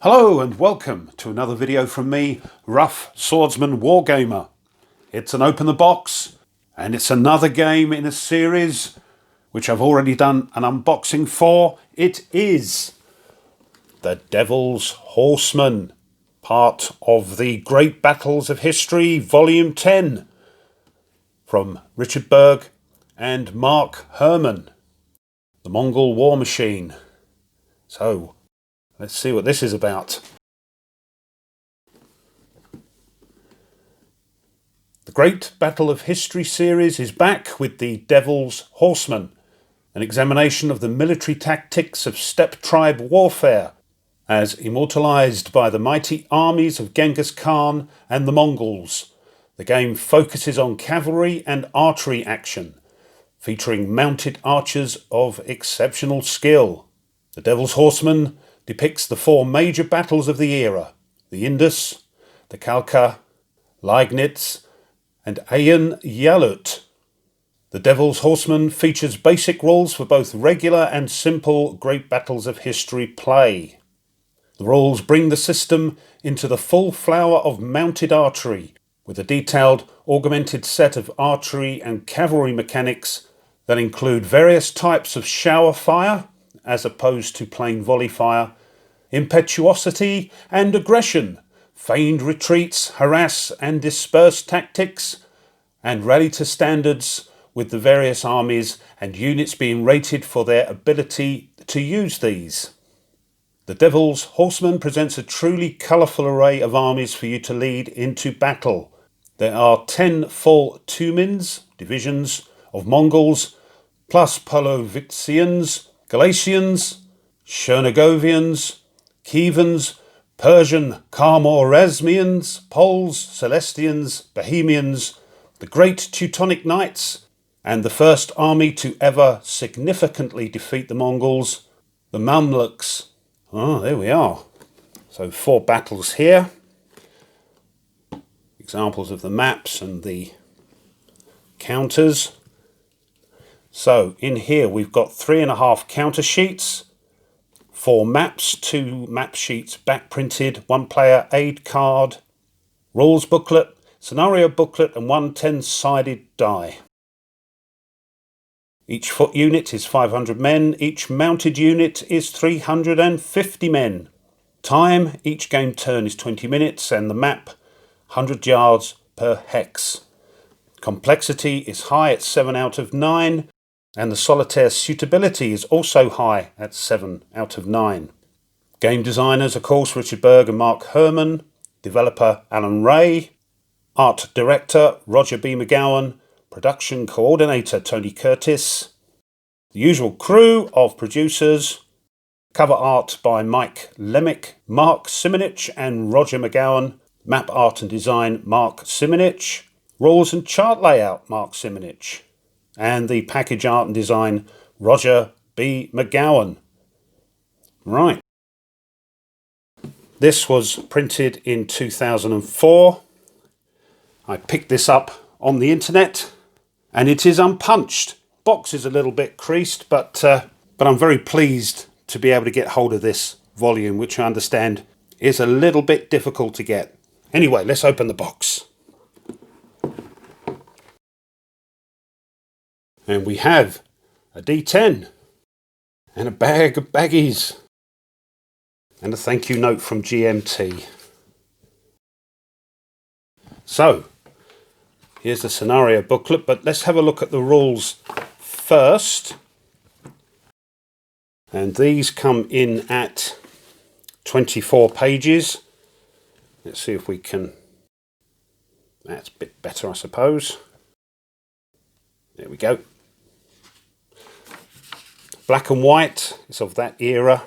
Hello and welcome to another video from me, Rough Swordsman Wargamer. It's an open the box and it's another game in a series which I've already done an unboxing for. It is The Devil's Horseman, part of the Great Battles of History, Volume 10, from Richard Berg and Mark Herman, the Mongol war machine. So, let's see what this is about. The Great Battle of History series is back with The Devil's Horseman, an examination of the military tactics of steppe tribe warfare, as immortalised by the mighty armies of Genghis Khan and the Mongols. The game focuses on cavalry and archery action, featuring mounted archers of exceptional skill. The Devil's Horseman depicts the four major battles of the era: the Indus, the Kalka, Liegnitz, and Ayin Yalut. The Devil's Horseman features basic rules for both regular and simple Great Battles of History play. The rules bring the system into the full flower of mounted archery, with a detailed, augmented set of archery and cavalry mechanics that include various types of shower fire, as opposed to plain volley fire, impetuosity and aggression, feigned retreats, harass and disperse tactics, and rally to standards, with the various armies and units being rated for their ability to use these. The Devil's Horseman presents a truly colourful array of armies for you to lead into battle. There are 10 full Tumins, divisions, of Mongols, plus Polovitsians, Galatians, Chernigovians, Khivans, Persian Kharmorazmians, Poles, Celestians, Bohemians, the great Teutonic Knights, and the first army to ever significantly defeat the Mongols, the Mamluks. Oh, there we are. So 4 battles here. Examples of the maps and the counters. So in here we've got 3.5 counter sheets, 4 maps, 2 map sheets back printed, 1 player aid card, rules booklet, scenario booklet, and 1 10-sided die. Each foot unit is 500 men, each mounted unit is 350 men. Time, each game turn is 20 minutes, and the map 100 yards per hex. Complexity is high at 7 out of 9. And the solitaire suitability is also high at 7 out of 9. Game designers, of course, Richard Berg and Mark Herman. Developer Alan Ray. Art director Roger B. McGowan. Production coordinator Tony Curtis. The usual crew of producers. Cover art by Mike Lemick, Mark Simonich and Roger McGowan. Map art and design Mark Simonich. Rules and chart layout Mark Simonich. And the package art and design, Roger B. McGowan. Right. This was printed in 2004. I picked this up on the internet, and it is unpunched. Box is a little bit creased, but I'm very pleased to be able to get hold of this volume, which I understand is a little bit difficult to get. Anyway, let's open the box. And we have a D10 and a bag of baggies and a thank you note from GMT. So, here's the scenario booklet, but let's have a look at the rules first. And these come in at 24 pages. Let's see if we can... That's a bit better, I suppose. There we go. Black and white, it's of that era.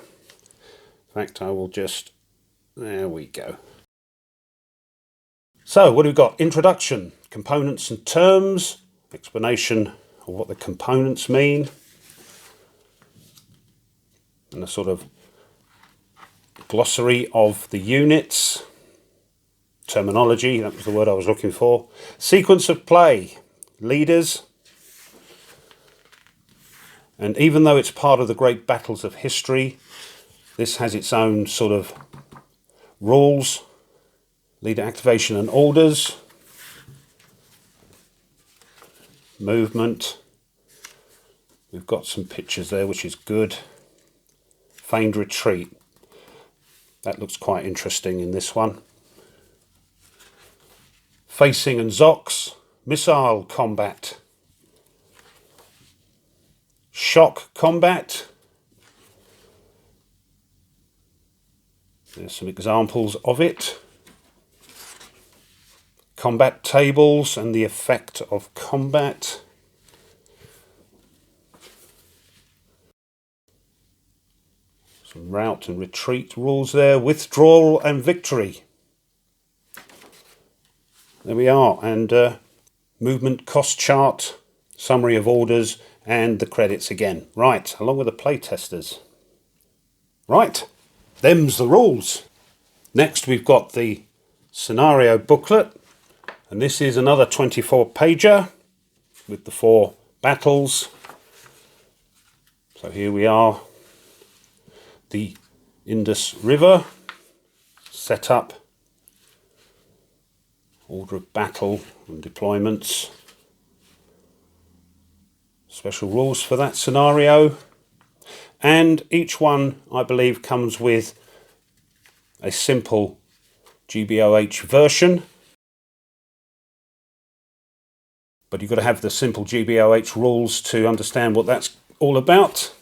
In fact, I will just... There we go. So, what have we got? Introduction, components and terms, explanation of what the components mean, and a sort of glossary of the units, terminology, that was the word I was looking for, sequence of play, leaders. And even though it's part of the great battles of history, this has its own sort of rules, leader activation and orders, movement. We've got some pictures there, which is good. Feigned retreat. That looks quite interesting in this one. Facing and Zox. Missile combat. Shock combat. There's some examples of it. Combat tables and the effect of combat. Some route and retreat rules there. Withdrawal and victory. There we are. And movement cost chart, summary of orders, and the credits again. Right, along with the playtesters. Right, them's the rules. Next we've got the scenario booklet. And this is another 24-pager with the 4 battles. So here we are. The Indus River, setup, order of battle and deployments, special rules for that scenario, and each one I believe comes with a simple GBOH version, but you've got to have the simple GBOH rules to understand what that's all about.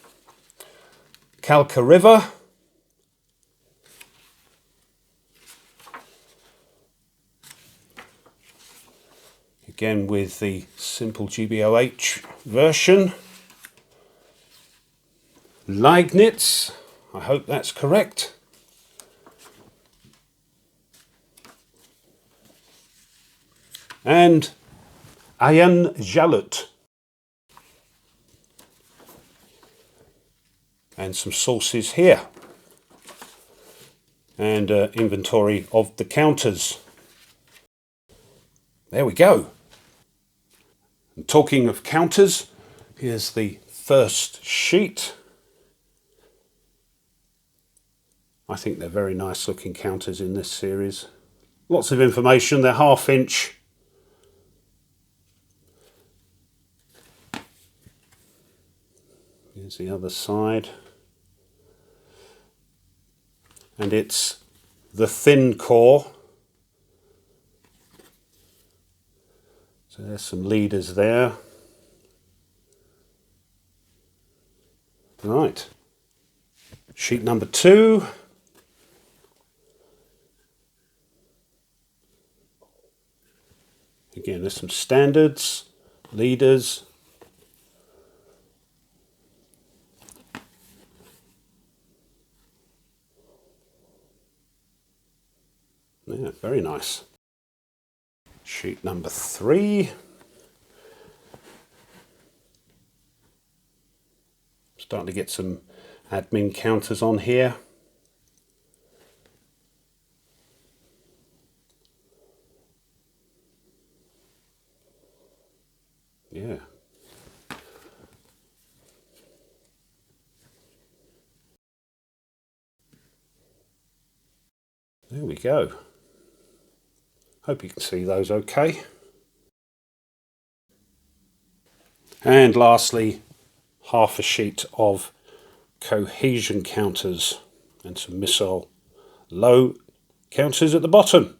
Kalka River. Again with the simple GBOH version. Liegnitz, I hope that's correct. And Ayan Jalut. And some sources here. And inventory of the counters. There we go. And talking of counters, here's the first sheet. I think they're very nice looking counters in this series. Lots of information, they're 1/2 inch. Here's the other side. And it's the thin core. So there's some leaders there. Right. Sheet number 2. Again, there's some standards, leaders. Yeah, very nice. Sheet number 3. Starting to get some admin counters on here. Yeah. There we go. Hope you can see those okay. And lastly, 1/2 a sheet of cohesion counters and some missile low counters at the bottom.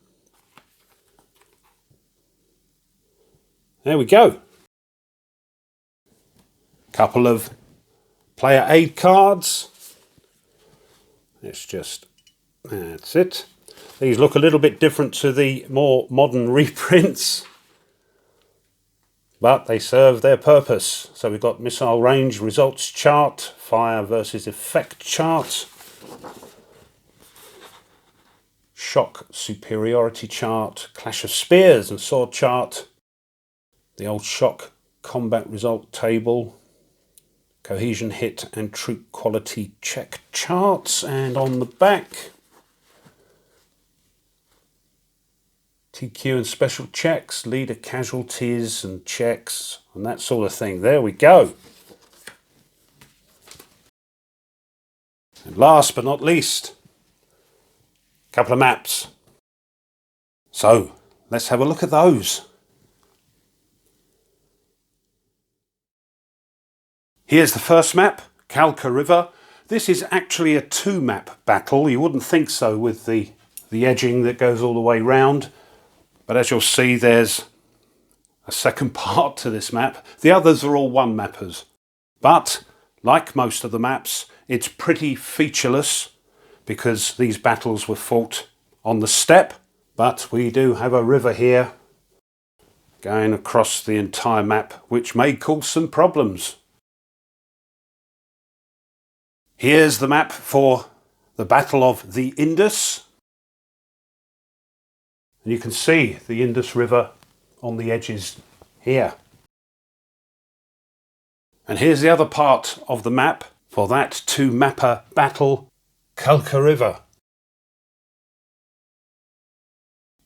There we go. Couple of player aid cards. That's it. These look a little bit different to the more modern reprints, but they serve their purpose. So we've got missile range results chart, fire versus effect chart, shock superiority chart, clash of spears and sword chart, the old shock combat result table, cohesion hit and troop quality check charts, and on the back TQ and special checks, leader casualties and checks and that sort of thing. There we go. And last but not least, couple of maps. So let's have a look at those. Here's the first map, Kalka River. This is actually a 2-map battle. You wouldn't think so with the edging that goes all the way round. But as you'll see, there's a second part to this map. The others are all 1-mappers. But, like most of the maps, it's pretty featureless because these battles were fought on the steppe. But we do have a river here going across the entire map, which may cause some problems. Here's the map for the Battle of the Indus. And you can see the Indus River on the edges here. And here's the other part of the map for that 2-mapper battle, Kalka River.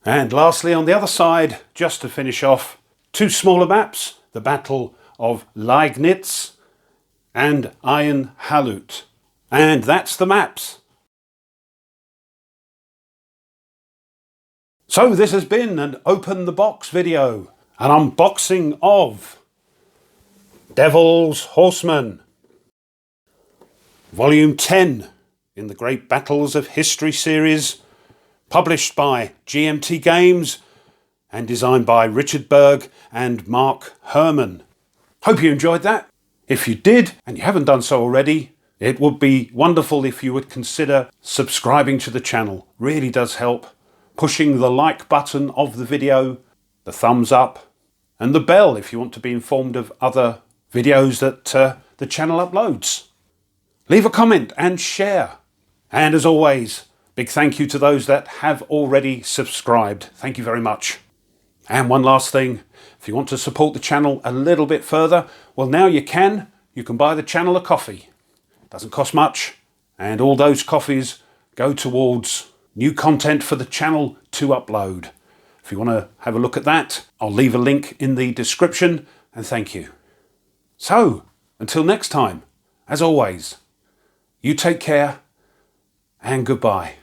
And lastly, on the other side, just to finish off, 2 smaller maps, the Battle of Liegnitz and Iron Halut. And that's the maps. So this has been an Open the Box video, an unboxing of Devil's Horseman, Volume 10 in the Great Battles of History series, published by GMT Games and designed by Richard Berg and Mark Herman. Hope you enjoyed that. If you did, and you haven't done so already, it would be wonderful if you would consider subscribing to the channel. Really does help. Pushing the like button of the video, the thumbs up, and the bell if you want to be informed of other videos that the channel uploads. Leave a comment and share. And as always, big thank you to those that have already subscribed. Thank you very much. And one last thing, if you want to support the channel a little bit further, well, now you can. You can buy the channel a coffee. Doesn't cost much, and all those coffees go towards new content for the channel to upload. If you want to have a look at that, I'll leave a link in the description, and thank you. So, until next time, as always, you take care and goodbye.